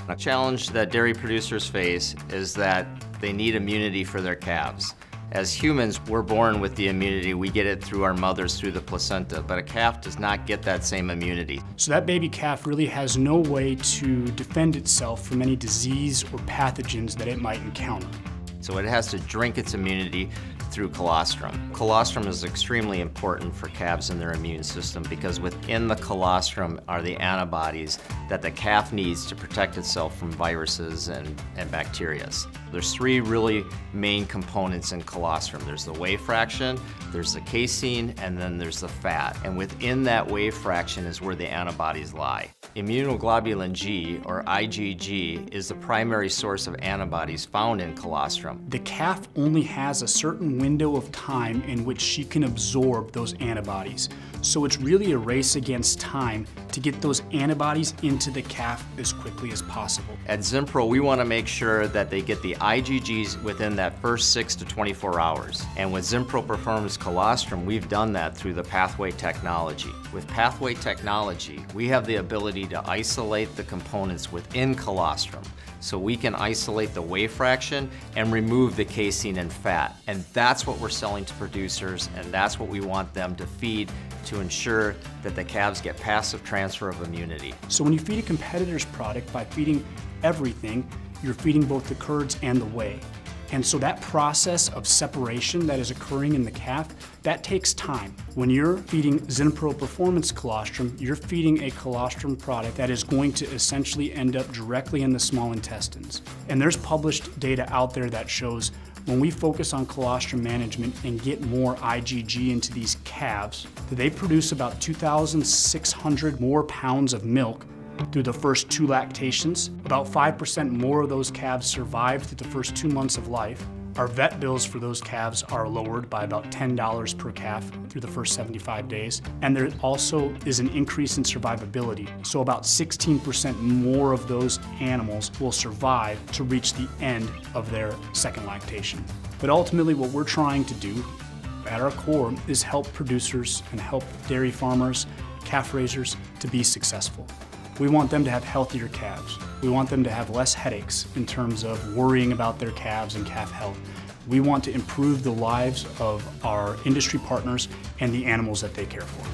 A challenge that dairy producers face is that they need immunity for their calves. As humans, we're born with the immunity. We get it through our mothers, through the placenta, but a calf does not get that same immunity. So that baby calf really has no way to defend itself from any disease or pathogens that it might encounter. So it has to drink its immunity through colostrum. Colostrum is extremely important for calves and their immune system because within the colostrum are the antibodies that the calf needs to protect itself from viruses and bacteria. There's three really main components in colostrum. There's the whey fraction, there's the casein, and then there's the fat. And within that whey fraction is where the antibodies lie. Immunoglobulin G, or IgG, is the primary source of antibodies found in colostrum. The calf only has a certain window of time in which she can absorb those antibodies. So it's really a race against time to get those antibodies into the calf as quickly as possible. At Zinpro, we want to make sure that they get the IgGs within that first 6 to 24 hours. And with Zinpro Performance Colostrum, we've done that through the Pathway technology. With Pathway technology, we have the ability to isolate the components within colostrum. So we can isolate the whey fraction and remove the casein and fat. And that's what we're selling to producers, and that's what we want them to feed to ensure that the calves get passive transfer of immunity. So when you feed a competitor's product by feeding everything, you're feeding both the curds and the whey. And so that process of separation that is occurring in the calf, that takes time. When you're feeding Zinpro Performance Colostrum, you're feeding a colostrum product that is going to essentially end up directly in the small intestines. And there's published data out there that shows when we focus on colostrum management and get more IgG into these calves, that they produce about 2,600 more pounds of milk through the first 2 lactations. About 5% more of those calves survive through the first 2 months of life. Our vet bills for those calves are lowered by about $10 per calf through the first 75 days. And there also is an increase in survivability. So about 16% more of those animals will survive to reach the end of their second lactation. But ultimately what we're trying to do at our core is help producers and help dairy farmers, calf raisers to be successful. We want them to have healthier calves. We want them to have less headaches in terms of worrying about their calves and calf health. We want to improve the lives of our industry partners and the animals that they care for.